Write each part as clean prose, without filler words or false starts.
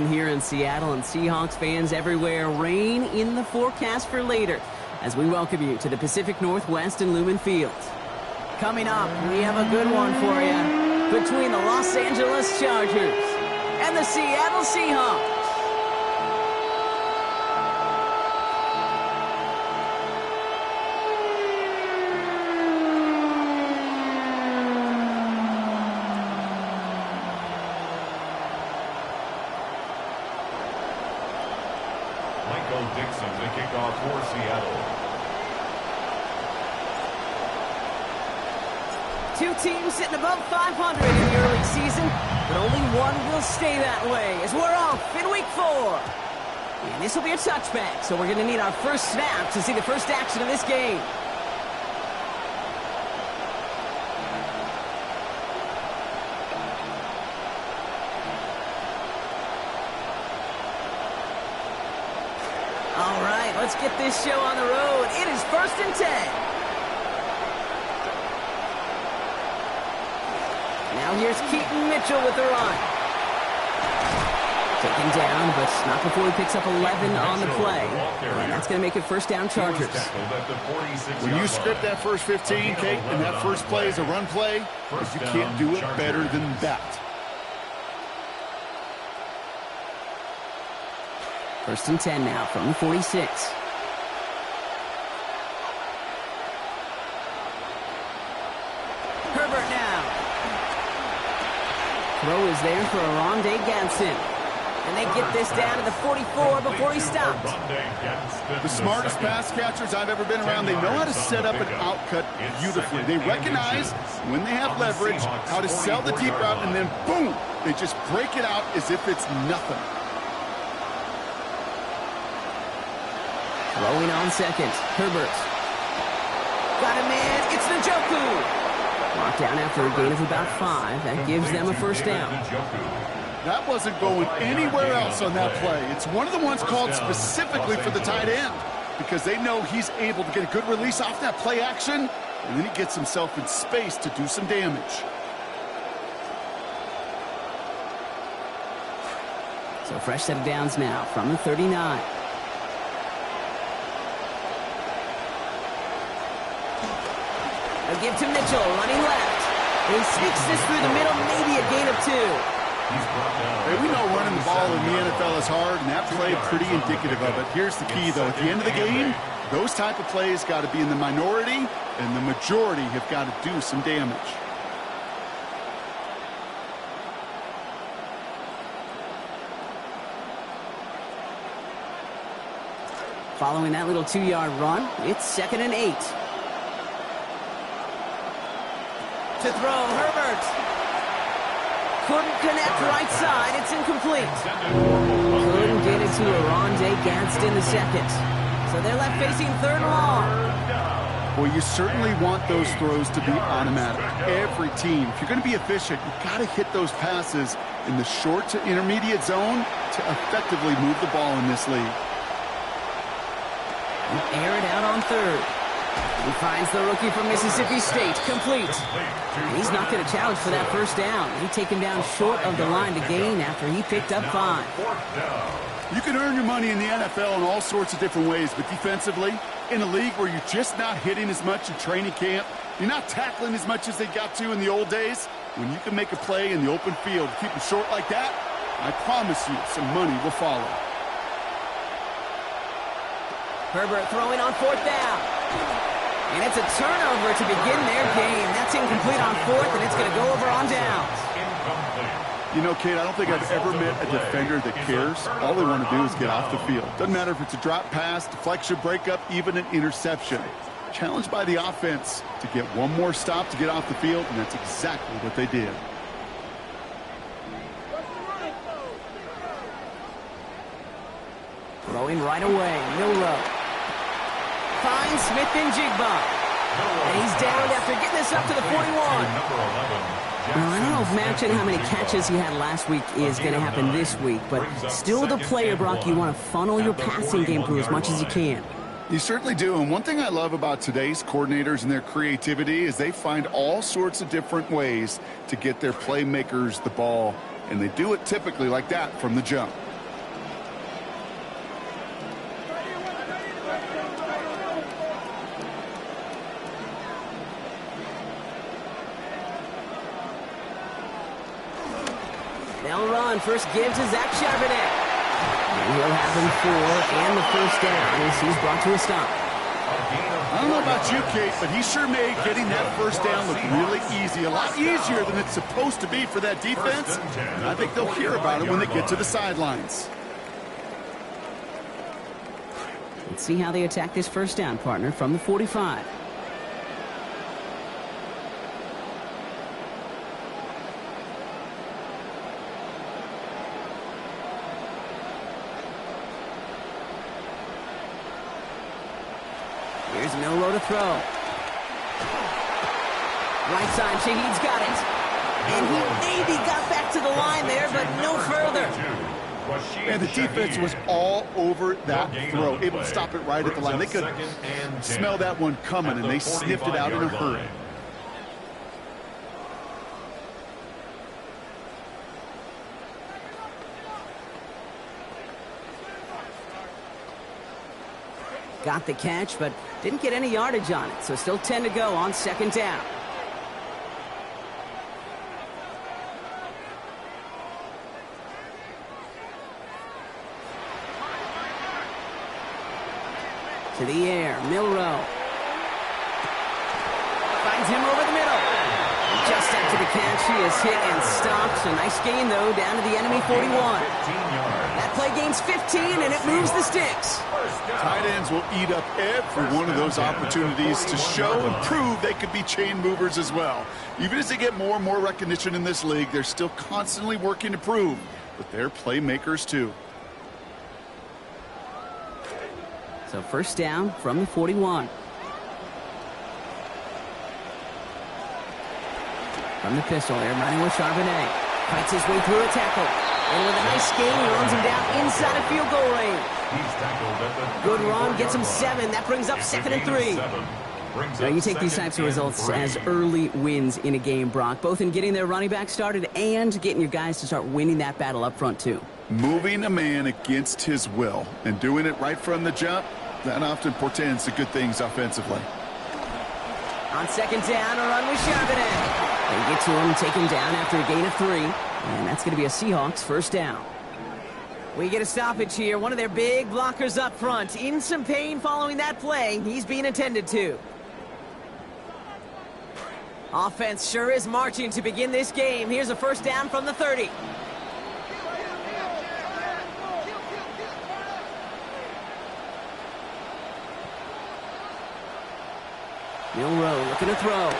Here in Seattle, and Seahawks fans everywhere, rain in the forecast for later as we welcome you to the Pacific Northwest and Lumen Field. Coming up, we have a good one for you between the Los Angeles Chargers and the Seattle Seahawks. Dixon, the kickoff for Seattle. Two teams sitting above 500 in the early season, but only one will stay that way as we're off in week 4. And this will be a touchback, so we're going to need our first snap to see the first action of this game. All right, let's get this show on the road. It is 1st and 10. Now here's Keaton Mitchell with the run. Taken down, but not before he picks up 11 on the play. And that's going to make it first down Chargers. When you script that first 15, Kate, and that first play is a run play, you can't do it better than that. 1st and 10 now from the 46. Herbert now. Throw is there for Oronde Gadsden. And they get this down to the 44 before he stopped. The smartest pass catchers I've ever been around, they know how to set up an outcut beautifully. They recognize when they have leverage, how to sell the deep route, and then boom, they just break it out as if it's nothing. Throwing on second, Herbert. Got a man, it's Njoku. Locked down after a gain of about 5. That gives them a first down. That wasn't going anywhere else on that play. It's one of the ones called specifically for the tight end because they know he's able to get a good release off that play action, and then he gets himself in space to do some damage. So fresh set of downs now from the 39. They'll give to Mitchell, running left. And he sneaks this through the middle, maybe a gain of 2. Hey, we know running the ball in the NFL is hard, and that play pretty indicative of it. Here's the key, though. At the end of the game, those type of plays got to be in the minority, and the majority have got to do some damage. Following that little 2-yard run, it's 2nd and 8. To throw, Herbert. Couldn't connect right side. It's incomplete. Couldn't get it to Oronde Gadsden the second. So they're left facing 3rd and long. Well, you certainly want those throws to be automatic. Every team, if you're going to be efficient, you've got to hit those passes in the short to intermediate zone to effectively move the ball in this league. Air it out on 3rd. He finds the rookie from Mississippi State, complete. And he's not going to challenge for that first down. He taken down short of the line to gain after he picked up 5. You can earn your money in the NFL in all sorts of different ways, but defensively, in a league where you're just not hitting as much in training camp, you're not tackling as much as they got to in the old days, when you can make a play in the open field, keep it short like that, I promise you some money will follow. Herbert throwing on 4th down. And it's a turnover to begin their game. That's incomplete on 4th, and it's going to go over on downs. You know, Kate, I don't think I've ever met a defender that cares. All they want to do is get off the field. Doesn't matter if it's a drop pass, deflection, breakup, even an interception. Challenged by the offense to get one more stop to get off the field, and that's exactly what they did. Throwing right away, Milrow. Finds Smith and Jigba. And he's down after getting this up to the 41. Well, I don't know if matching how many catches he had last week is going to happen this week, but still the player, Brock, you want to funnel your passing game through as much as you can. You certainly do, and one thing I love about today's coordinators and their creativity is they find all sorts of different ways to get their playmakers the ball, and they do it typically like that from the jump. They'll run. First give to Zach Charbonnet. And he'll have him 4 and the first down as he's brought to a stop. I don't know about you, Kate, but he sure made getting that first down look really easy. A lot easier than it's supposed to be for that defense. And I think they'll hear about it when they get to the sidelines. Let's see how they attack this first down, partner, from the 45. Here's Milroe to throw. Right side, Shaheed's got it. And he maybe got back to the line there, but no further. And the defense was all over that throw, able to stop it right at the line. They could smell that one coming, and they sniffed it out in a hurry. Got the catch, but didn't get any yardage on it, so still 10 to go on second down. To the air, Milroe. Finds him over the middle. Just after the catch, he is hit and stopped. A nice gain, though, down to the enemy 41. That play gains 15, and it moves the sticks. Tight ends will eat up every one of those opportunities to show and prove they could be chain movers as well. Even as they get more and more recognition in this league, they're still constantly working to prove that they're playmakers too. So first down from the 41. From the pistol, they're running with Charbonnet. Fights his way through a tackle. And with a nice gain, he runs him down inside of field goal range. Good run, gets him 7. That brings up 2nd and 3. Now you take these types of results as early wins in a game, Brock, both in getting their running back started and getting your guys to start winning that battle up front, too. Moving a man against his will and doing it right from the jump, that often portends to good things offensively. On second down, a run with Charbonnet. They get to him, take him down after a gain of 3. And that's going to be a Seahawks first down. We get a stoppage here. One of their big blockers up front. In some pain following that play. He's being attended to. Offense sure is marching to begin this game. Here's a first down from the 30. Milroe looking to throw.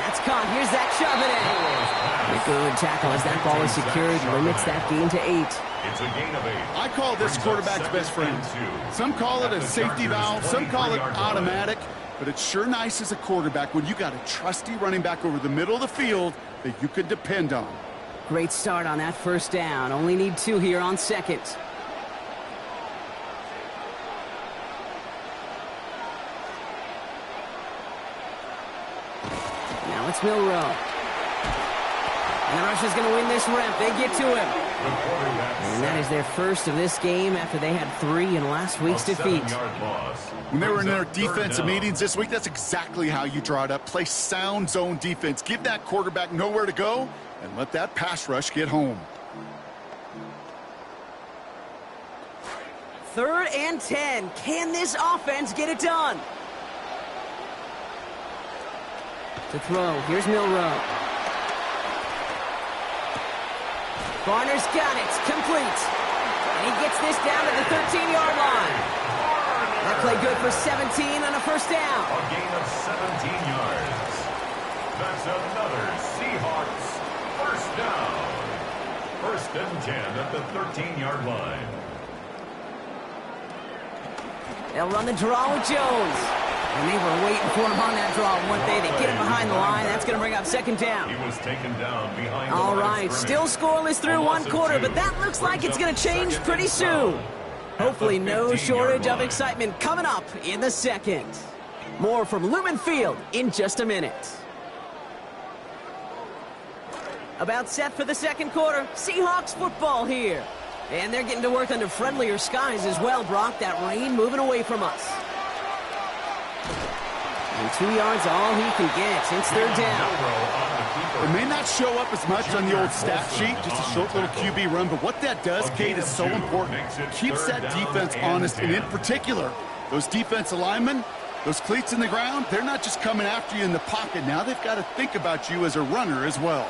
That's caught. Here's Zach Charbonnet. A good tackle as that ball is secured. Limits that gain to 8. It's a gain of 8. I call this quarterback's best friend. Some call it a safety valve. Some call it automatic. But it's sure nice as a quarterback when you got a trusty running back over the middle of the field that you could depend on. Great start on that first down. Only need 2 here on second. Now it's Milroe. And the Rush is going to win this rep. They get to him. And that is their first of this game after they had 3 in last week's defeat. When they were in their defensive meetings this week, that's exactly how you draw it up. Play sound zone defense. Give that quarterback nowhere to go and let that pass rush get home. 3rd and 10. Can this offense get it done? To throw. Here's Milroe. Barner's got it. Complete. And he gets this down to the 13-yard line. That play good for 17 on a first down. A gain of 17 yards. That's another Seahawks first down. 1st and 10 at the 13-yard line. They'll run the draw with Jones. And they were waiting for him on that draw, weren't they? They get him behind the line. That's going to bring up 2nd down. He was taken down behind the All line of right, still scrimmage. scoreless through one quarter, but that looks like it's going to change pretty soon. Hopefully no shortage of excitement coming up in the second. More from Lumen Field in just a minute. About set for the second quarter. Seahawks football here. And they're getting to work under friendlier skies as well, Brock. That rain moving away from us. And 2 yards all he can get. It's 3rd down. It may not show up as much on the old stat sheet, just a short little QB run, but what that does, Kate, is so important. It keeps that defense honest, and in particular, those defensive linemen, those cleats in the ground, they're not just coming after you in the pocket. Now they've got to think about you as a runner as well.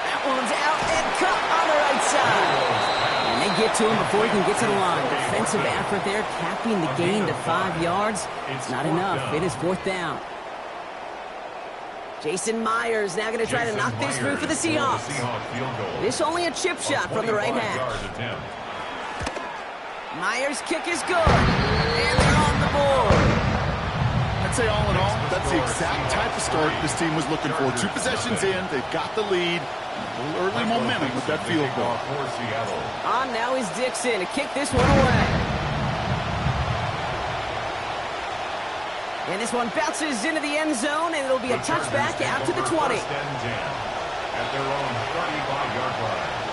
That one's out and cut on the right side. And they get to him before he can get to the line. Defensive effort there, capping the gain to 5 yards. It's not enough. It is 4th down. Jason Myers now going to try to knock this through for the Seahawks. This only a chip shot from the right hash. Myers' kick is good. And they're on the board. I'd say all in all, that's the exact type of start this team was looking for. 2 possessions in, they've got the lead. A little early momentum with that field goal. On now is Dixon to kick this one away. And this one bounces into the end zone, and it'll be a touchback out to the 20. At their own 35-yard line.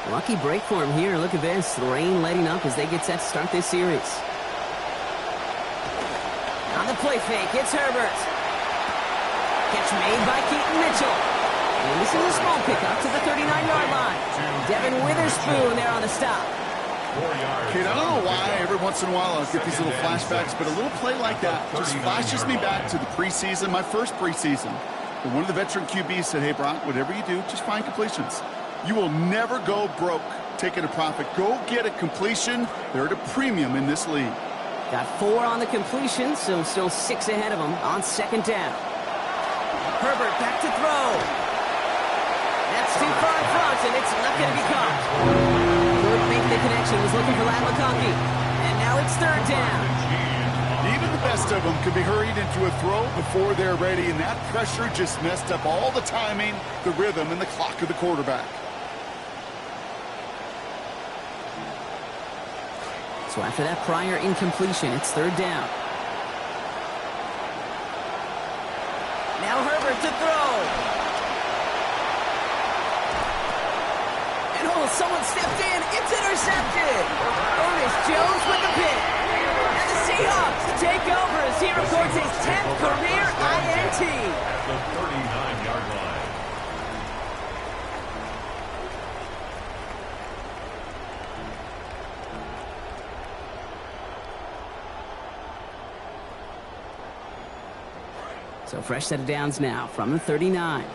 Lucky break for him here. Look at this. The rain letting up as they get set to start this series. On the play fake, it's Herbert. Catch made by Keaton Mitchell. And this is a small pickup to the 39-yard line. Devin Witherspoon there on the stop. Kate, I don't know why every once in a while I'll get these little flashbacks, but a little play like that just flashes me back to the preseason, my first preseason. And one of the veteran QBs said, hey, Brock, whatever you do, just find completions. You will never go broke taking a profit. Go get a completion. They're at a premium in this league. Got 4 on the completion, so still 6 ahead of him on 2nd down. Herbert back to throw. That's too far in front, and it's not going to be caught. Couldn't make the connection. Was looking for Ladd McConkey. And now it's 3rd down. Even the best of them could be hurried into a throw before they're ready, and that pressure just messed up all the timing, the rhythm, and the clock of the quarterback. So after that prior incompletion, it's 3rd down. Now Herbert to throw. And someone stepped in. It's intercepted. Ernest Jones with the pick. And the Seahawks take over as he records his 10th career INT. At the 39-yard line. So fresh set of downs now from the 39.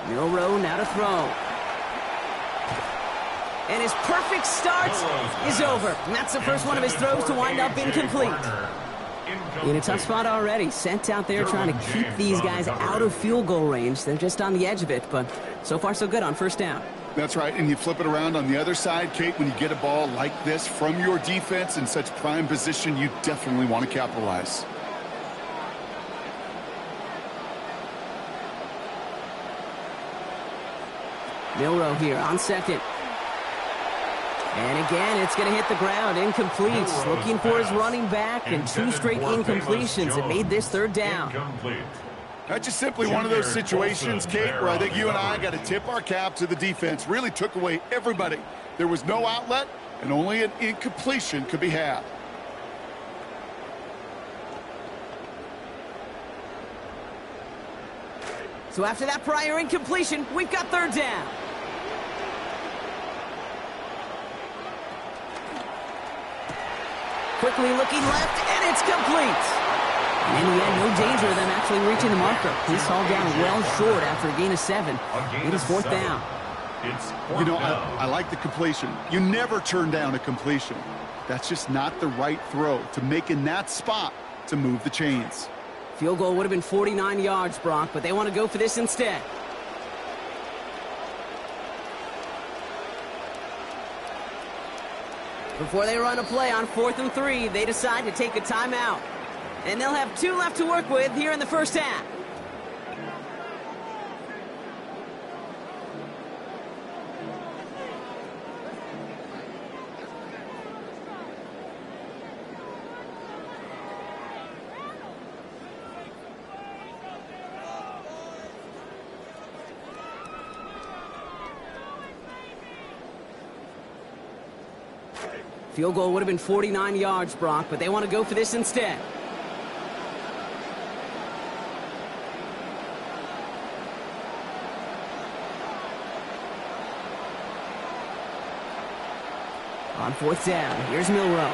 Milroe now to throw. And his perfect start is over. And that's the first one of his throws to wind up incomplete. In a tough spot already. Sent out there trying to keep these guys out of field goal range. They're just on the edge of it, but so far so good on 1st down. That's right, and you flip it around on the other side, Kate, when you get a ball like this from your defense in such prime position, you definitely want to capitalize. Milroe here on 2nd. And again, it's going to hit the ground. Incomplete. Looking for his running back, and 2 straight incompletions. It made this 3rd down. That's just simply one of those situations, Kate, where I think you and I got to tip our cap to the defense. Really took away everybody. There was no outlet, and only an incompletion could be had. So after that prior incompletion, we've got 3rd down. Quickly looking left, and it's complete. And in the end, no danger of them actually reaching the marker. He's hauled down well short after a gain of 7. It is 4th down. You know, I like the completion. You never turn down a completion. That's just not the right throw to make in that spot to move the chains. Field goal would have been 49 yards, Brock, but they want to go for this instead. Before they run a play on 4th and 3, they decide to take a timeout. And they'll have 2 left to work with here in the first half. Field goal would have been 49 yards, Brock, but they want to go for this instead. On 4th down, here's Milroe.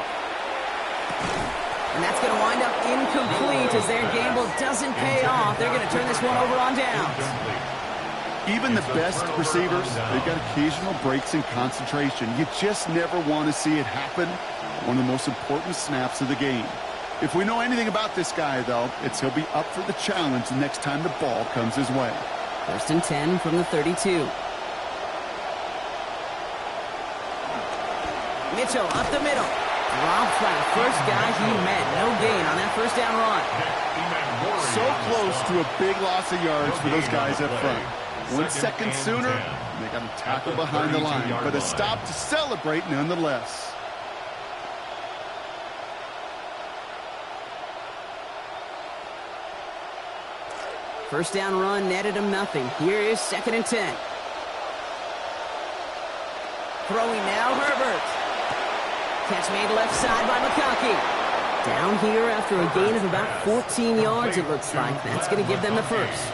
And that's going to wind up incomplete as their gamble doesn't pay off. They're going to turn this one over on downs. Even the best receivers, they've got occasional breaks in concentration. You just never want to see it happen. One of the most important snaps of the game. If we know anything about this guy, though, it's he'll be up for the challenge the next time the ball comes his way. 1st and 10 from the 32. Mitchell up the middle. Drops by the first guy he met. No gain on that first down run. So close to a big loss of yards for those guys up front. 1 second sooner, they got a tackle behind the line, but a stop to celebrate nonetheless. First down run netted him nothing. Here is 2nd and 10. Throwing now, Herbert. Catch made left side by McConkey. Down here after a gain of about 14 yards, it looks like. That's going to give them the first.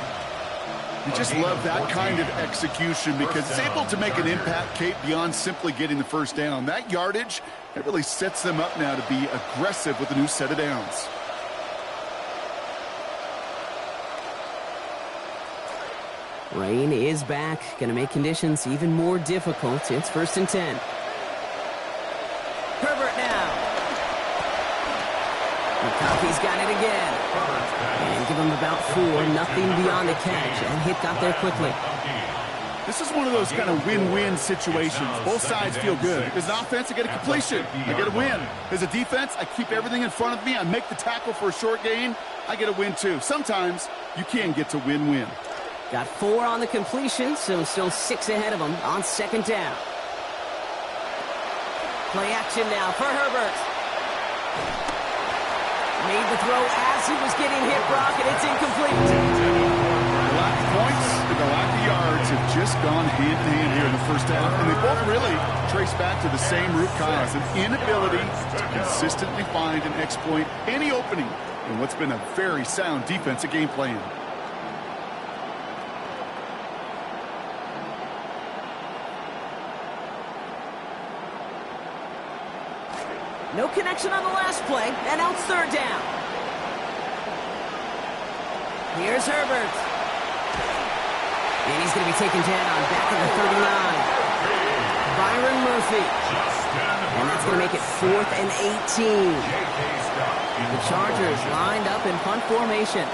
You just love that kind of execution because it's able to make an impact, Kate, beyond simply getting the first down. That yardage, it really sets them up now to be aggressive with a new set of downs. Rain is back. Going to make conditions even more difficult. It's 1st and 10. Herbert now. McConkey's got it again. And give him about 4. Nothing beyond the catch. And hit got there quickly. This is one of those kind of win-win situations. Both sides feel good. As an offense, I get a completion. I get a win. As a defense, I keep everything in front of me. I make the tackle for a short gain. I get a win, too. Sometimes you can get to win-win. Got 4 on the completion, so still 6 ahead of him on 2nd down. Play action now for Herbert. Made the throw as he was getting hit, Brock, and it's incomplete. The lack of points and the lack of yards have just gone hand-in-hand here in the first half, and they both really trace back to the same root cause, an inability to consistently find and exploit any opening in what's been a very sound defensive game plan. No connection on the last play, and now it's 3rd down. Here's Herbert. And he's going to be taken down back at the 39. Byron Murphy. And that's going to make it 4th and 18. The Chargers lined up in punt formation.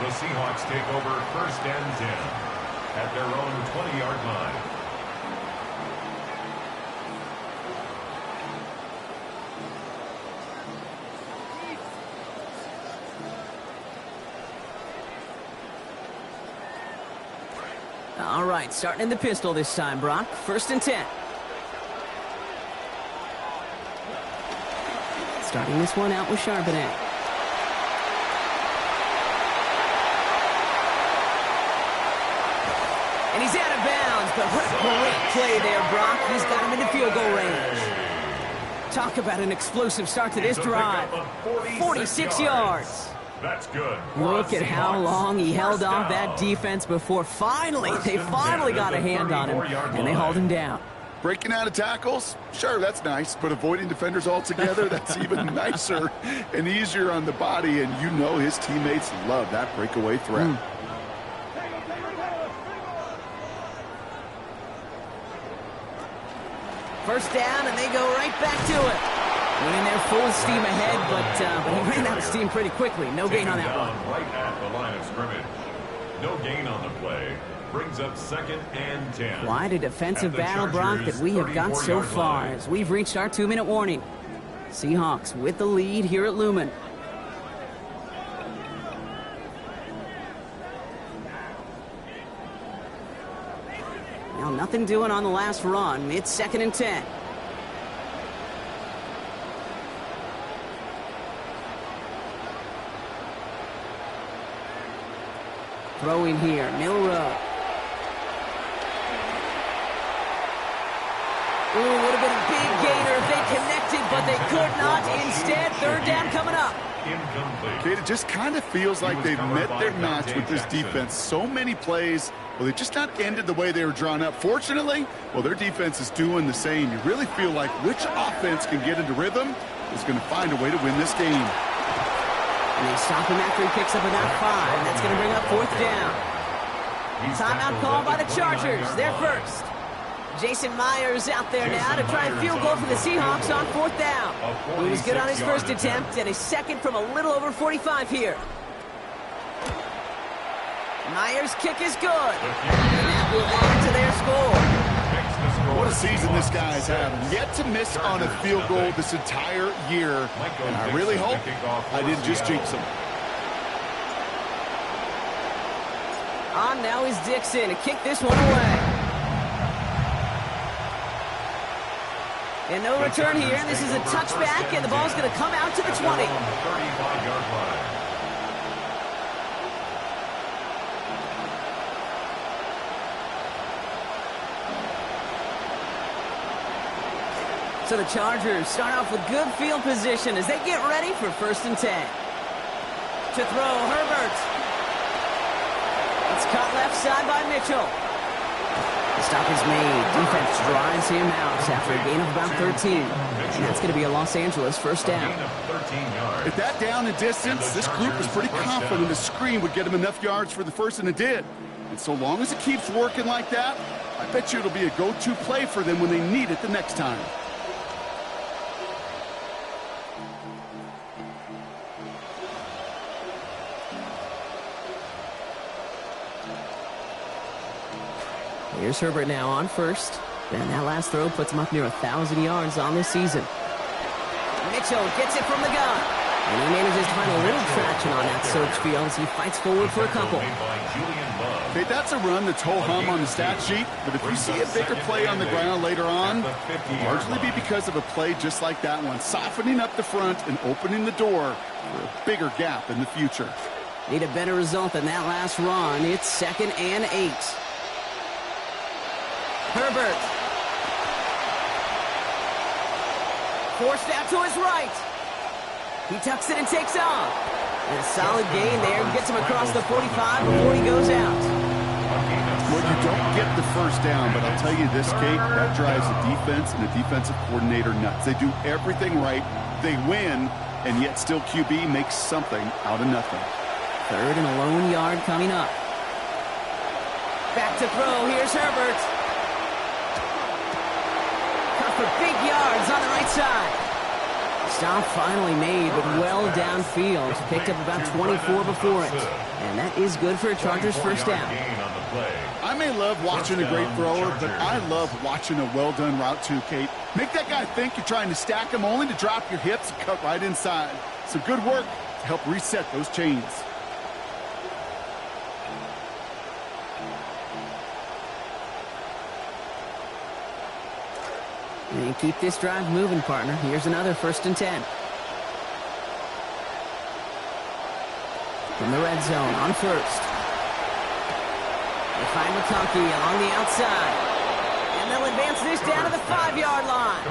The Seahawks take over 1st and 10 at their own 20-yard line. All right, starting in the pistol this time, Brock. 1st and 10. Starting this one out with Charbonnet. And he's out of bounds, but what a great play there, Brock. He's got him into field goal range. Talk about an explosive start to this drive. 46 yards. That's good. Look at how long he held off that defense before they finally got a hand on him, and they hauled him down. Breaking out of tackles, sure, that's nice, but avoiding defenders altogether, that's even nicer and easier on the body, and you know his teammates love that breakaway threat. First down, and they go right back to it. Went in there full steam ahead, but he ran out of steam pretty quickly. No gain on that one. Right at the line of scrimmage. No gain on the play. brings up 2nd and 10. Quite a defensive battle, Brock, that we have got so far as we've reached our 2-minute warning. Seahawks with the lead here at Lumen. Now nothing doing on the last run. It's 2nd and 10. Throwing here, Milroe. Ooh, would have been a big gainer if they connected, but they could not. Instead, 3rd down coming up. Kate, it just kind of feels like they've met their match with this defense. So many plays, well, they just not ended the way they were drawn up. Fortunately, well, their defense is doing the same. You really feel like which offense can get into rhythm is going to find a way to win this game. And they stop him after he picks up about 5. That's going to bring up 4th down. Timeout call by the Chargers. They're first. Jason Myers out there now to try and field goal for the Seahawks on 4th down. He was good on his first attempt, and a second from a little over 45 here. Myers' kick is good. And that will add to their score. What a season this guy's having. Yet to miss on a field goal this entire year. And I really hope I didn't just jinx him. On now is Dixon to kick this one away. And no return here. This is a touchback, and the ball's going to come out to the 20. 35-yard line. So the Chargers start off with good field position as they get ready for 1st and 10. To throw, Herbert. It's caught left side by Mitchell. The stop is made. Defense drives him out after a gain of about 13. And that's going to be a Los Angeles 1st down. At that down and distance, this group was pretty confident the screen would get him enough yards for the first, and it did. And so long as it keeps working like that, I bet you it'll be a go-to play for them when they need it the next time. Here's Herbert now on first. And that last throw puts him up near 1,000 yards on this season. Mitchell gets it from the gun. And he manages to find a little traction on that search field as he fights forward for a couple. Okay, that's a run that's ho-hum on the stat sheet, but if you see a bigger play on the ground later on, it'll largely be because of a play just like that one, softening up the front and opening the door for a bigger gap in the future. Need a better result than that last run. It's 2nd and 8. Herbert. Forced out to his right. He tucks it and takes off. And a solid gain there. Gets him across the 45 before he goes out. Well, you don't get the first down, but I'll tell you this, Kate, that drives the defense and the defensive coordinator nuts. They do everything right. They win, and yet still QB makes something out of nothing. 3rd and a lone yard coming up. Back to throw. Here's Herbert. Cut for big yards on the right side. Stop finally made, but well downfield. Picked up about 24 before it. And that is good for a Chargers 1st down. I may love watching a great thrower, but I love watching a well-done route too, Kate. Make that guy think you're trying to stack him only to drop your hips and cut right inside. Some good work to help reset those chains. And keep this drive moving, partner. Here's another 1st and 10. From the red zone on 1st. They find McConkey along the outside. And they'll advance this down to the 5-yard line.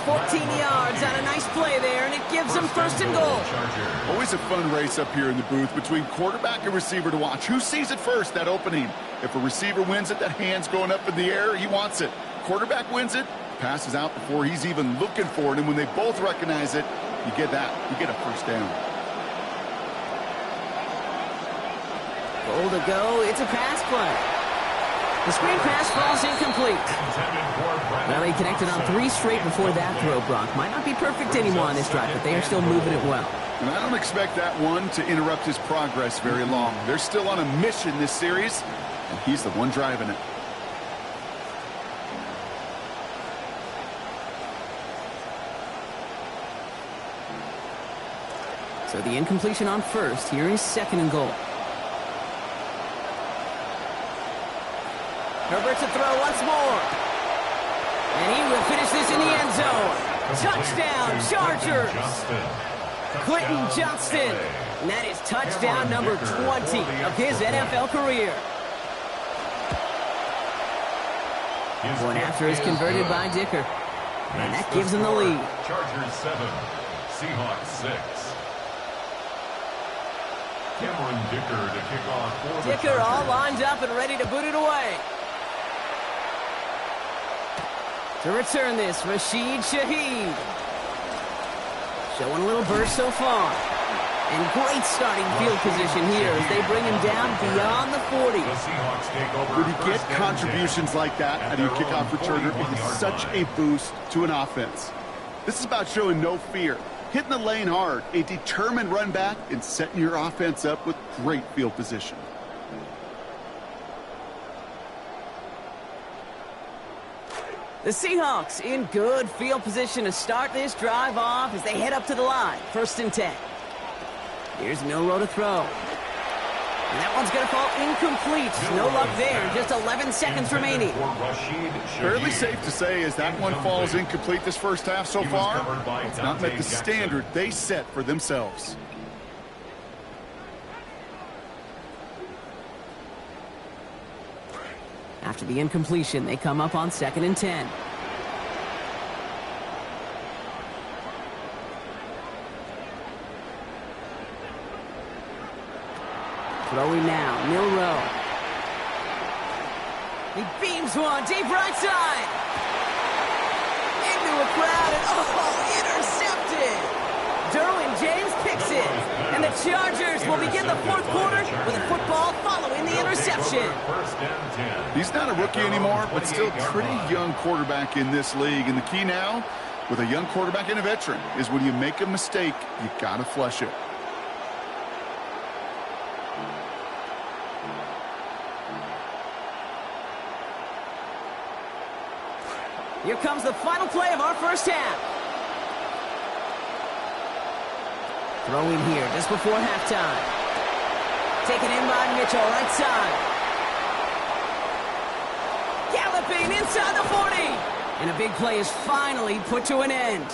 14 yards on a nice play there, and it gives them 1st and goal. Always a fun race up here in the booth between quarterback and receiver to watch. Who sees it first, that opening? If a receiver wins it, that hand's going up in the air, he wants it. Quarterback wins it, passes out before he's even looking for it, and when they both recognize it, you get that. You get a 1st down. Goal to go. It's a pass play. The screen pass falls incomplete. Well, they connected on 3 straight before that throw, Brock. Might not be perfect anymore on this drive, but they are still moving it well. And I don't expect that one to interrupt his progress very long. They're still on a mission this series. and he's the one driving it. So the incompletion on first. Here is second and goal. Herbert to throw once more. And he will finish this in the end zone. Touchdown, Chargers. Quentin Johnston. And that is touchdown number 20 of his NFL career. One after is converted by Dicker. And that gives him the lead. Chargers 7, Seahawks 6. Cameron Dicker to kick off for the Dicker all Chargers. lined up and ready to boot it away. To return this, Rashid Shaheed. Showing a little burst so far. And great starting field position here as they bring him down beyond the 40. The Seahawks take over. When you get contributions like that out of your kickoff returner, it is such a boost to an offense. This is about showing no fear, hitting the lane hard, a determined run back, and setting your offense up with great field position. The Seahawks in good field position to start this drive off as they head up to the line. 1st and 10. Here's Milroe to throw. And that one's going to fall incomplete. No luck there. Just 11 seconds remaining. Fairly safe to say as that one falls incomplete this first half so far, it's not met the standard they set for themselves. After the incompletion, they come up on 2nd and 10. Throwing now, Milroe. He beams one deep right side. Into a crowd and intercepted. Derwin James picks it. And the Chargers will begin the 4th quarter with a football following the interception. He's not a rookie anymore, but still pretty young quarterback in this league. And the key now, with a young quarterback and a veteran, is when you make a mistake, you got to flush it. Here comes the final play of our first half. Throwing here just before halftime. Taken in by Mitchell, right side. Galloping inside the 40. And a big play is finally put to an end.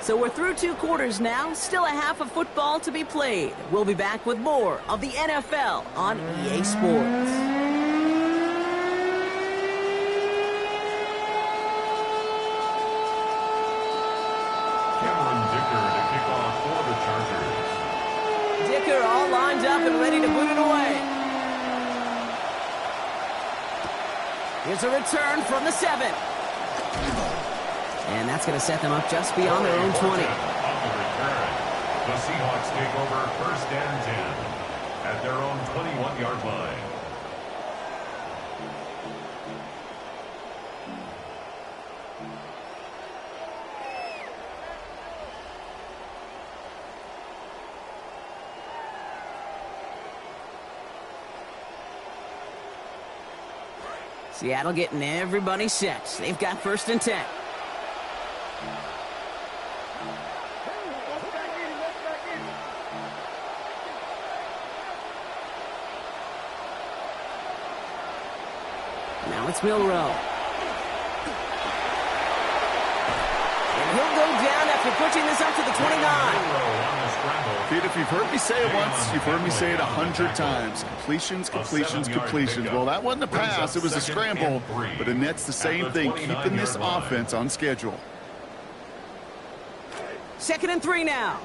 So we're through 2 quarters now. Still a half of football to be played. We'll be back with more of the NFL on EA Sports. All lined up and ready to boot it away. Here's a return from the 7. And that's going to set them up just beyond their own 20. On the return, the Seahawks take over 1st and 10 at their own 21-yard line. Seattle getting everybody set. They've got 1st and 10. Now it's Milroe. And he'll go down after pushing this up to the 29. Pete, if you've heard me say it once, you've heard me say it 100 times. Completions, completions, completions. Well, that wasn't a pass. It was a scramble. But Annette's the same thing, keeping this offense on schedule. 2nd and 3 now.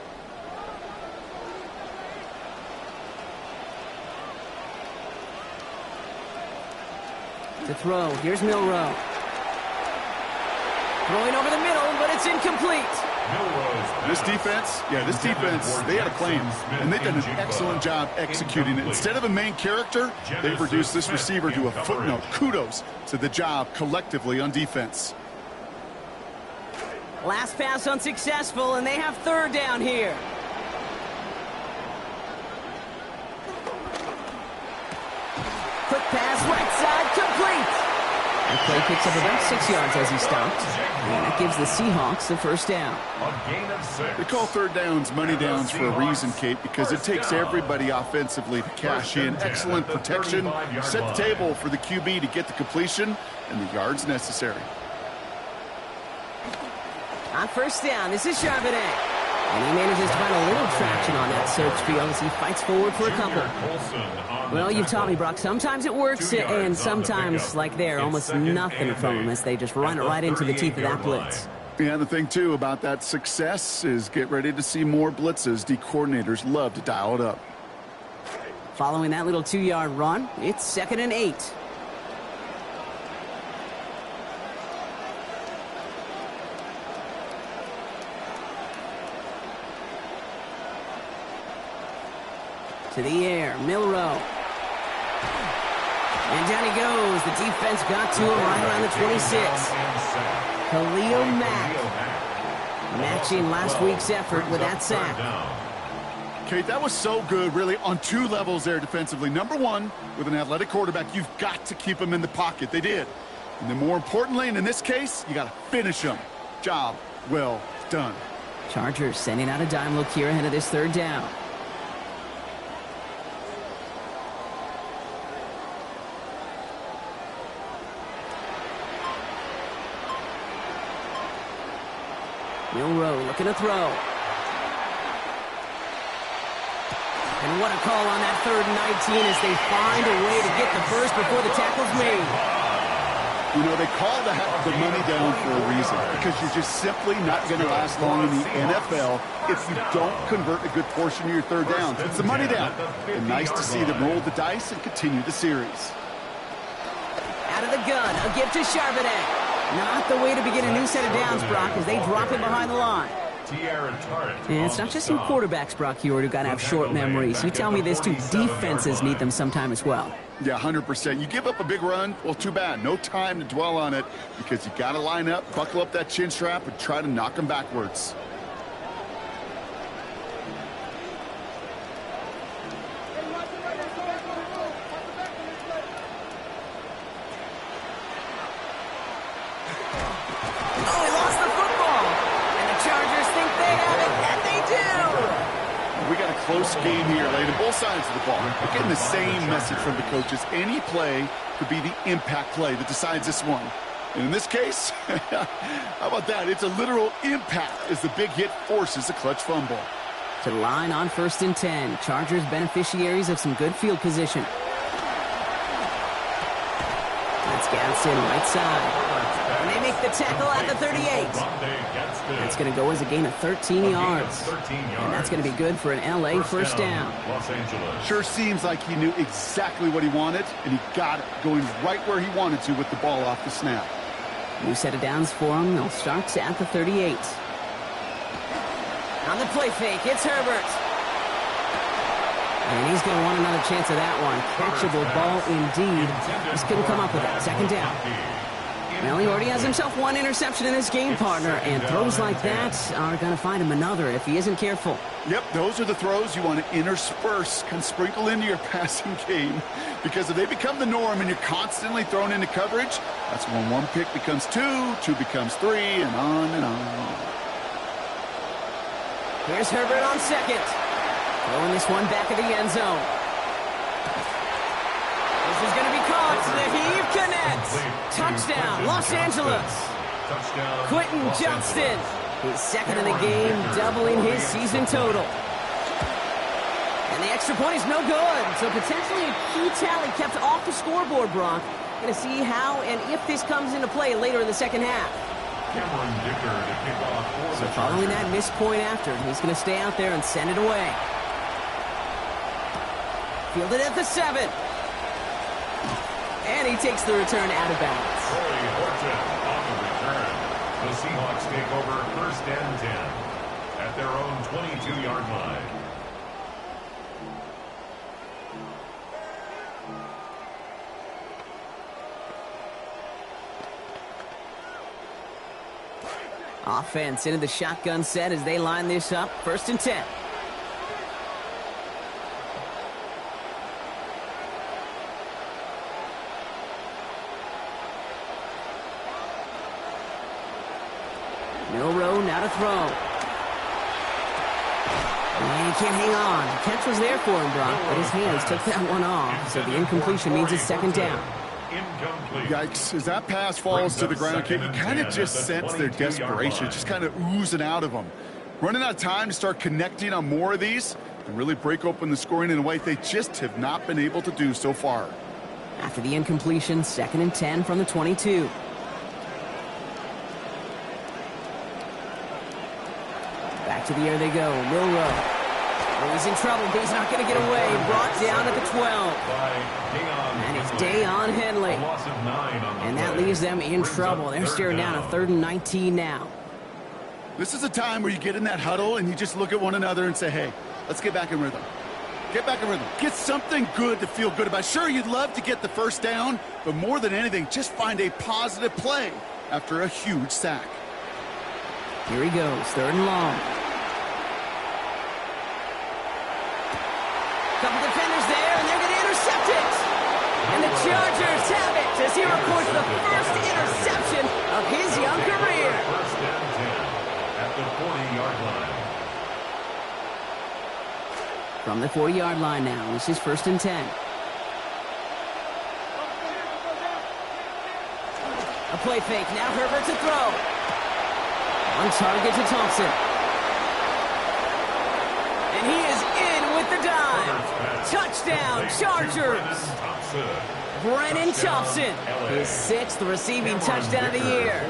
To throw. Here's Milroe. Throwing over the middle, but it's incomplete. This defense, they had a plan, and they've done an excellent job executing it. Instead of a main character, they've reduced this receiver to a footnote. Kudos to the job collectively on defense. Last pass unsuccessful, and they have 3rd down here. Quick play picks up about 6 yards as he stopped. And that gives the Seahawks the first down. A gain of 6. They call third downs money downs for a reason, Kate, because it takes everybody offensively to cash in. Excellent protection, set the table for the QB to get the completion and the yards necessary. On first down, this is Charbonnet. And he manages to find a little traction on that search field as he fights forward for a couple. Well, you've taught me, Brock, sometimes it works, and sometimes, like there, almost nothing from them as they just run it right into the teeth of that blitz. Yeah, the thing, too, about that success is get ready to see more blitzes. D coordinators love to dial it up. Following that little 2-yard run, it's 2nd and 8. To the air, Milroe. And down he goes. The defense got to him right around the 26. Khalil Mack matching last week's effort with that sack. Kate, that was so good, really, on 2 levels there defensively. Number one, with an athletic quarterback, you've got to keep him in the pocket. They did. And then more importantly, and in this case, you got to finish him. Job well done. Chargers sending out a dime look here ahead of this 3rd down. Milroe looking to throw. And what a call on that 3rd and 19 as they find a way to get the first before the tackle's made. You know, they call that the money down for a reason, because you're just simply not going to last long in the NFL if you don't convert a good portion of your 3rd downs. It's the money down. And nice to see them roll the dice and continue the series. Out of the gun, a give to Charbonnet. Not the way to begin a new set of downs, Brock, as they drop him behind the line. And it's not just you quarterbacks, Brock Huard, who got to have short memories. You tell me this, too. Defenses need them sometime as well. Yeah, 100%. You give up a big run, well, too bad. No time to dwell on it because you got to line up, buckle up that chin strap, and try to knock them backwards. Close game here, Layden. Both sides of the ball. We're getting the same message from the coaches. Any play could be the impact play that decides this one. And in this case, how about that? It's a literal impact as the big hit forces a clutch fumble. To the line on 1st and 10. Chargers beneficiaries of some good field position. That's Gadsden right side. And they make the tackle at the 38. That's going to go as a gain of 13 yards. And that's going to be good for an L.A. first down. Sure seems like he knew exactly what he wanted, and he got it, going right where he wanted to with the ball off the snap. New set of downs for him. They'll start at the 38. On the play fake, it's Herbert. And he's going to want another chance of that one. Catchable ball indeed. Just couldn't come up with it. 2nd down. Well, he already has himself 1 interception in this game, partner, and throws like that are going to find him another if he isn't careful. Yep, those are the throws you want to intersperse, can sprinkle into your passing game, because if they become the norm and you're constantly thrown into coverage, that's when 1 pick becomes 2, 2 becomes 3, and on and on. Here's Herbert on 2nd. Throwing this one back of the end zone. This is going to be caught. The heave connects. Touchdown, Los Angeles. Quentin Johnston, his 2nd in the game, doubling his season total. And the extra point is no good. So potentially a key tally kept off the scoreboard, Brock. Going to see how and if this comes into play later in the 2nd half. So following that missed point after, he's going to stay out there and send it away. Fielded at the 7. And he takes the return out of bounds. Corey Horton on the return. The Seahawks take over 1st and 10 at their own 22-yard line. Offense into the shotgun set as they line this up. 1st and 10. to throw. And he can't hang on. The catch was there for him, Brock, but his hands took that one off. So the incompletion means it's second down. Yikes. As that pass falls to the ground, you kind of just sense their desperation. Just kind of oozing out of them. Running out of time to start connecting on more of these and really break open the scoring in a way they just have not been able to do so far. After the incompletion, 2nd and 10 from the 22. Back to the air they go. Milroe. Oh, he's in trouble, but he's not going to get away. Brought down at the 12. And it's Dayon Henley. And that leaves them in trouble. They're staring down a 3rd and 19 now. This is a time where you get in that huddle and you just look at one another and say, hey, let's get back in rhythm. Get back in rhythm. Get something good to feel good about. Sure, you'd love to get the first down, but more than anything, just find a positive play after a huge sack. Here he goes, 3rd and long. Couple defenders there, and they're going to intercept it. And the Chargers have it as he records the first interception of his young career. First and 10 at the 40-yard line. From the 40-yard line now, this is 1st and 10. A play fake, now Herbert to throw. On target to Thompson. And he is in with the dive. Touchdown, Chargers. Brennan Thompson, his 6th receiving touchdown of the year.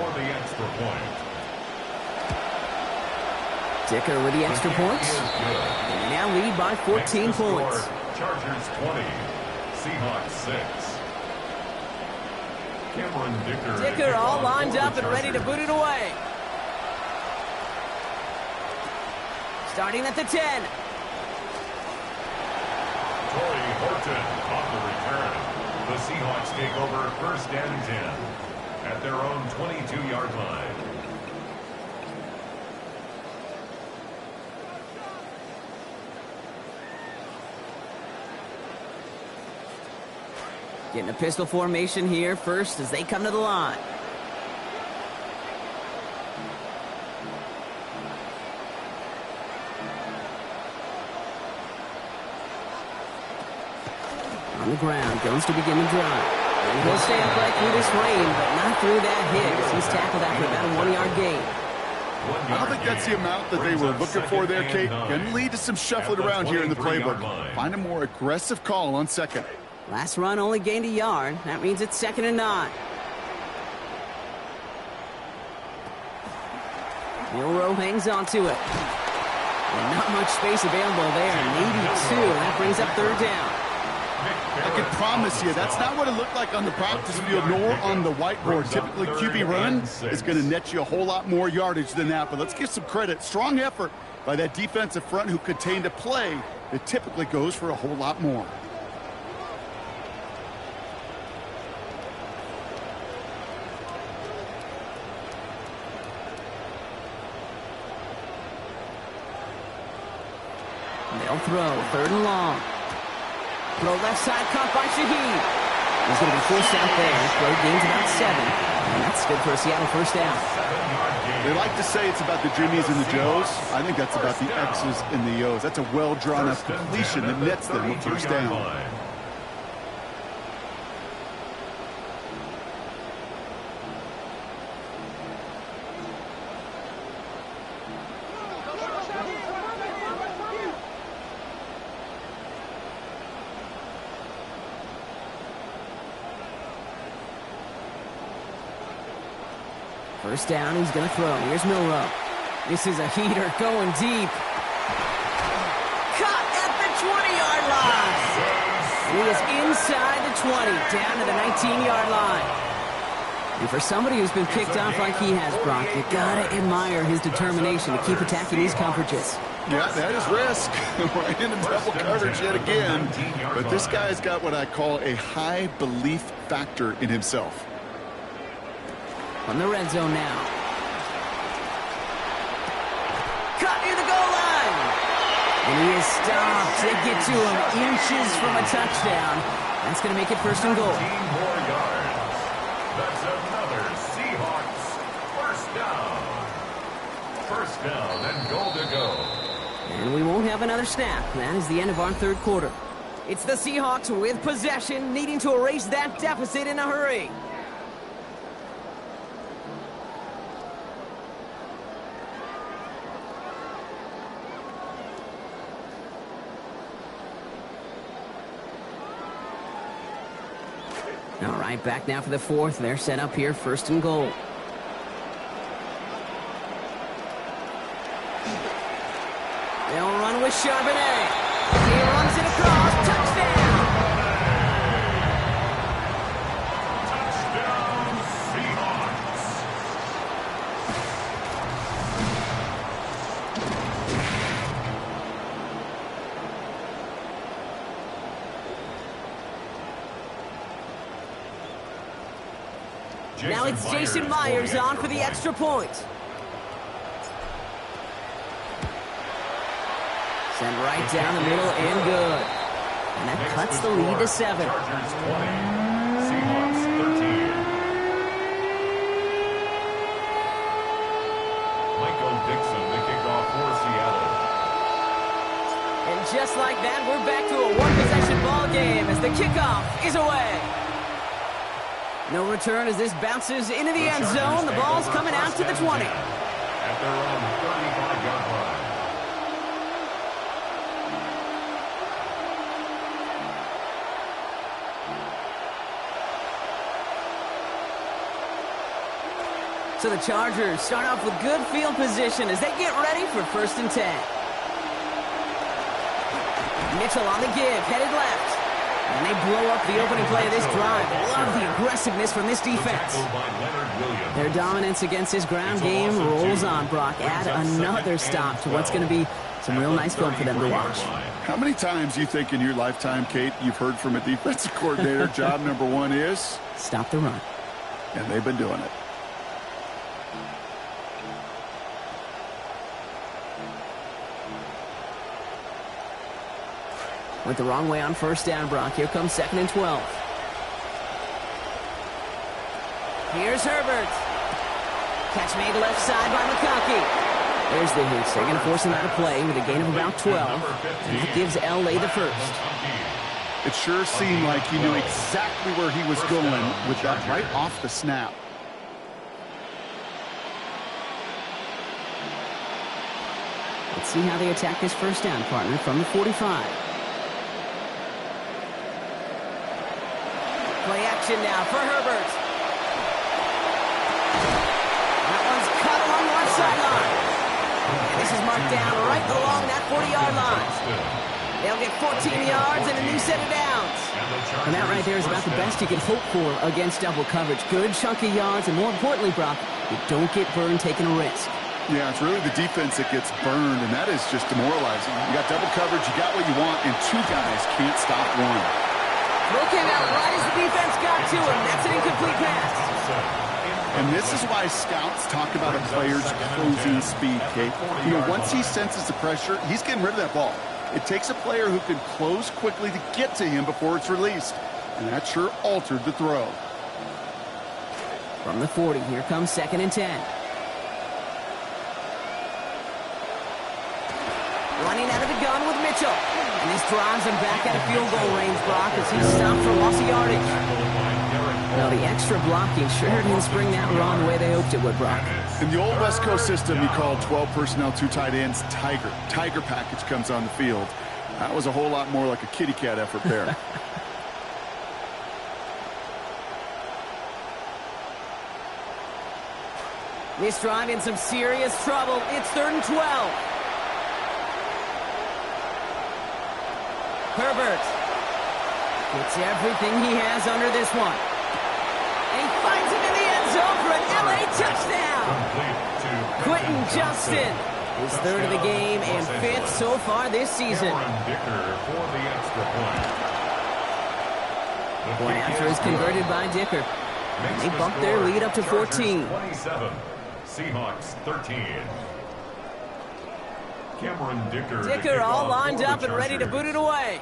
Dicker with the extra points. And they now lead by 14 points. Chargers 20, Seahawks 6. Cameron Dicker all lined up and ready to boot it away. Starting at the 10. Torrey Horton on the return. The Seahawks take over 1st and 10 at their own 22-yard line. Getting a pistol formation here first as they come to the line. On the ground, goes to begin the drive. And he'll stay upright through this rain, but not through that hit as he's tackled after about a 1-yard gain. I don't think that's the amount that they were looking for there, Kate. Going to lead to some shuffling around here in the playbook. Find a more aggressive call on 2nd. Last run only gained a yard. That means it's 2nd and 9. Milroe hangs on to it. And not much space available there. Maybe 2. That brings up 3rd down. I can promise you that's not what it looked like on the practice field nor on the whiteboard. Typically, QB run is going to net you a whole lot more yardage than that. But let's give some credit. Strong effort by that defensive front who contained a play that typically goes for a whole lot more. They'll throw. 3rd and long. Throw left side, caught by Shaheed. He's going to be forced out there. Throw gains about 7. And that's good for a Seattle 1st down. They like to say it's about the Jimmies and the Joes. I think that's about the X's and the O's. That's a well-drawn-up completion that nets them a 1st down. First down, he's going to throw. Here's Milroe. This is a heater going deep. Caught at the 20-yard line. He is inside the 20, down to the 19-yard line. And for somebody who's been picked off like he has, Brock, you got to admire his determination to keep attacking these coverages. Yeah, that is risk. Right into double coverage yet again. But this guy's got what I call a high belief factor in himself. On the red zone now. Caught near the goal line. And he is stopped. They get to him inches from a touchdown. That's going to make it 1st and goal. 15 more yards. That's another Seahawks 1st down. 1st First down and goal to go. And we won't have another snap. That is the end of our third quarter. It's the Seahawks with possession, needing to erase that deficit in a hurry. All right, back now for the fourth. They're set up here, first and goal. They'll run with Charbonnet. He runs it across. Touchdown! Touchdown, Seahawks. Now it's Jason Myers on for the extra point. Sent right down the middle and good. And that cuts the lead to 7. Chargers 20, Seahawks 13. Michael Dixon, the kickoff for Seattle. And just like that, we're back to a one-possession ball game as the kickoff is away. No return as this bounces into the end zone. The ball's coming out to the 20. At their own 35-yard line. So the Chargers start off with good field position as they get ready for first and 10. Mitchell on the give, headed left. And they blow up the opening play of this drive. Love the aggressiveness from this defense. Their dominance against this ground game rolls on, Brock. Add another stop to what's going to be some real nice film for them to watch. How many times you think in your lifetime, Kate, you've heard from a defensive coordinator, job number one is? Stop the run. And they've been doing it. Went the wrong way on first down, Brock. Here comes second and 12. Here's Herbert. Catch made left side by McConkey. There's the hoots. They're going to force him out of play with a gain of about 12. And that gives L.A. the first. It sure seemed like he knew exactly where he was going with that right off the snap. Let's see how they attack this first down, partner, from the 45. Play action now for Herbert. That one's cut along the left sideline. And this is marked down right along that 40-yard line. They'll get 14 yards and a new set of downs. And that right there is about the best you can hope for against double coverage. Good chunky yards, and more importantly, Brock, you don't get burned taking a risk. Yeah, it's really the defense that gets burned, and that is just demoralizing. You got double coverage, you got what you want, and two guys can't stop one. Throw came out right as the defense got to him. That's an incomplete pass. And this is why scouts talk about a player's closing speed, Kate. You know, once he senses the pressure, he's getting rid of that ball. It takes a player who can close quickly to get to him before it's released. And that sure altered the throw. From the 40, here comes second and 10. Running out of the gun with Mitchell. And this drives him back out of field goal range, Brock, as he's stopped for loss of yardage. Now, the extra blocking sure didn't spring that run the way they hoped it would, Brock. In the old West Coast system, you called 12 personnel, 2 tight ends, Tiger. Tiger package comes on the field. That was a whole lot more like a kitty cat effort there. This drive in some serious trouble. It's 3rd and 12. Herbert gets everything he has under this one. And he finds him in the end zone for an L.A. touchdown. Quentin Johnston is 3rd of the game and 5th so far this season. Point after is converted by Dicker. And they bump their lead up to 14. 27, Seahawks 13. Cameron Dicker. Dicker all lined up and ready to boot it away.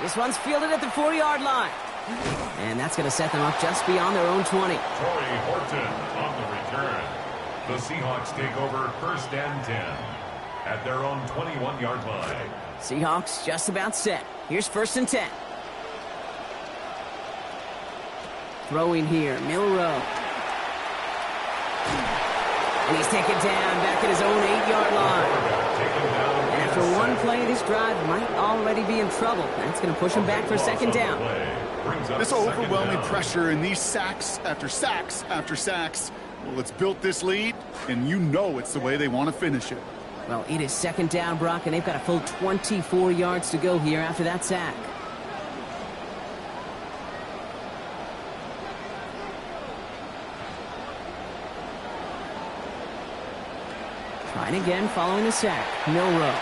This one's fielded at the 40-yard line. And that's going to set them up just beyond their own 20. Torrey Horton on the return. The Seahawks take over 1st and 10 at their own 21-yard line. Seahawks just about set. Here's 1st and 10. Throwing here, Milroe. And he's taken down back at his own 8-yard line. And after one play, this drive might already be in trouble. That's going to push him back for 2nd down. This overwhelming pressure and these sacks after sacks after sacks. Well, it's built this lead, and you know it's the way they want to finish it. Well, it is 2nd down, Brock, and they've got a full 24 yards to go here after that sack. Trying again following the sack. Milroe.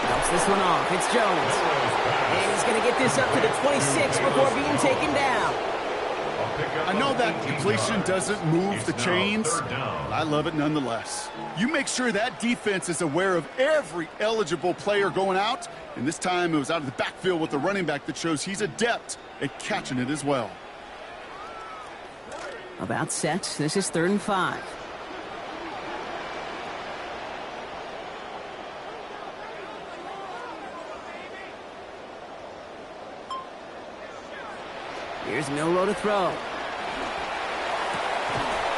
Dumps this one off. It's Jones. And he's going to get this up to the 26 before being taken down. I know that completion doesn't move the chains, but I love it nonetheless. You make sure that defense is aware of every eligible player going out, and this time it was out of the backfield with the running back that shows he's adept at catching it as well. About set. This is 3rd and 5. Here's Milroe to throw.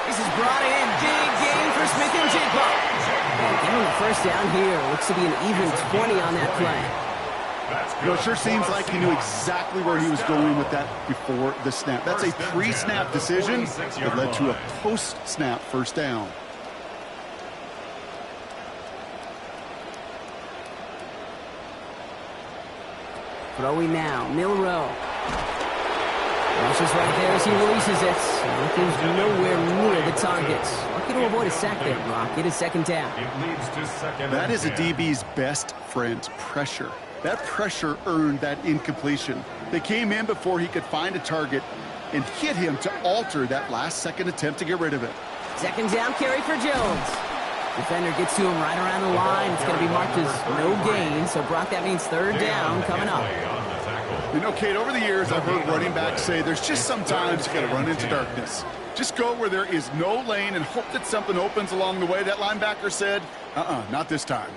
This is brought in. Big gain for Smith-Njigba. And give him the 1st down here. Looks to be an even 20 on that play. You know, it sure seems like he knew exactly where he was going with that before the snap. That's a pre-snap decision that led to a post-snap 1st down. Throwing now. Milroe. Rushes right there as he releases it. Looking nowhere near the target. Lucky to avoid a sack there, Brock. It is 2nd down. It leads to 2nd. That is a DB's best friend, pressure. That pressure earned that incompletion. They came in before he could find a target and hit him to alter that last-second attempt to get rid of it. 2nd down carry for Jones. Defender gets to him right around the line. It's going to be marked as no gain. So, Brock, that means 3rd down coming up. You know, Kate, over the years, I've heard running backs say there's just sometimes you got to run into darkness. Just go where there is no lane and hope that something opens along the way. That linebacker said, not this time.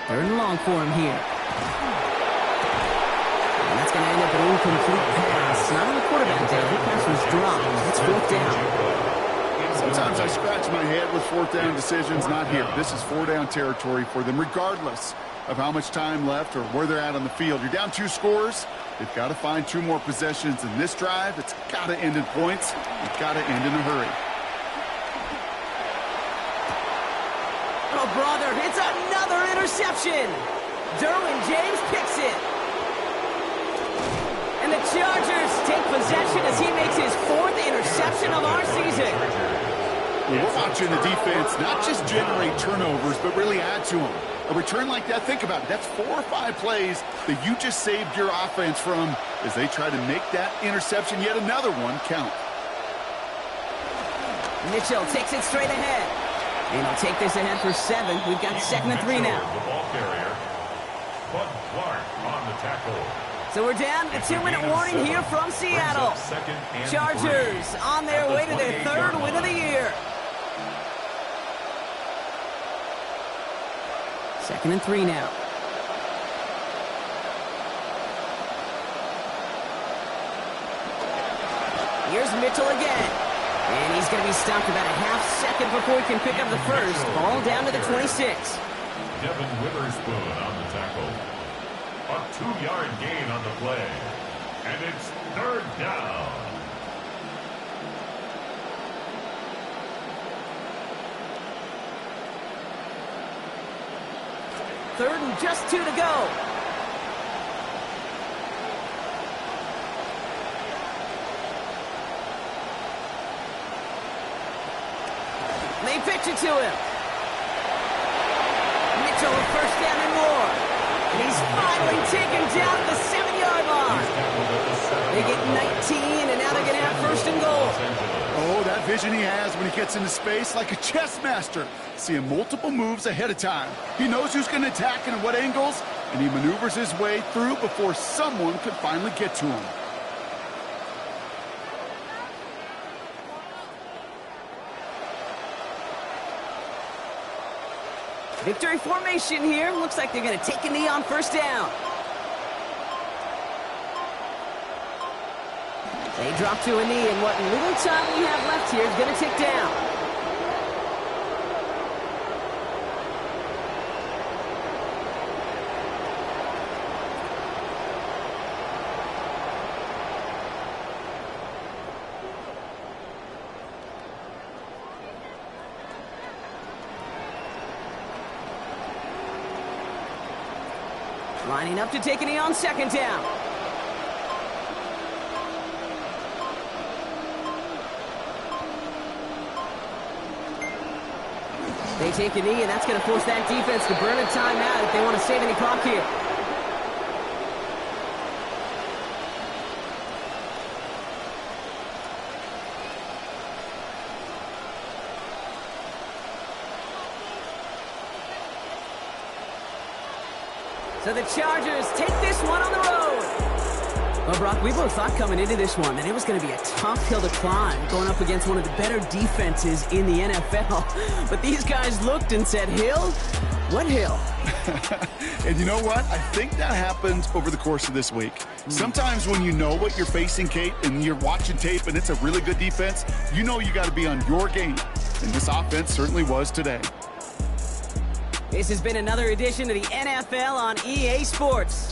3rd and long for him here. And that's going to end up an incomplete pass. Not on the quarterback there. The pass was dropped. It's 4th down. Sometimes I scratch my head with 4th down decisions. Not here. This is 4th down territory for them, regardless of how much time left or where they're at on the field. You're down 2 scores. They've got to find 2 more possessions in this drive. It's got to end in points. It's got to end in a hurry. Oh, brother, it's another interception. Derwin James picks it. And the Chargers take possession as he makes his 4th interception of our season. Well, we're watching the defense not just generate turnovers, but really add to them. A return like that, think about it. That's 4 or 5 plays that you just saved your offense from as they try to make that interception, yet another one, count. Mitchell takes it straight ahead. And he'll take this ahead for 7. We've got 2nd and 3 now. The ball carrier, Bud Clark on the tackle. So we're down to 2-minute warning here from Seattle. Chargers on their way to their 3rd win of the year. 2nd and 3 now. Here's Mitchell again. And he's going to be stopped about a half-second before he can pick up the 1st. Ball down to the 26. Devin Witherspoon on the tackle. A 2-yard gain on the play. And it's 3rd down. Third and just 2 to go. They pitch it to him. Mitchell a 1st down and more. And he's finally taken down at the 7-yard line. They get 19, and now they're going to have 1st and goal. Oh, that vision he has when he gets into space, like a chess master, seeing multiple moves ahead of time. He knows who's going to attack and at what angles, and he maneuvers his way through before someone could finally get to him. Victory formation here. Looks like they're going to take a knee on first down. They drop to a knee, and what little time we have left here is going to tick down. Lining up to take a knee on second down. They take a knee, and that's going to force that defense to burn a timeout if they want to save any clock here. So the Chargers take this one on the road. Well, Brock, we both thought coming into this one that it was going to be a tough hill to climb, going up against one of the better defenses in the NFL. But these guys looked and said, hill? What hill? And you know what? I think that happens over the course of this week. Sometimes when you know what you're facing, Kate, and you're watching tape and it's a really good defense, you know you got to be on your game. And this offense certainly was today. This has been another edition of the NFL on EA Sports.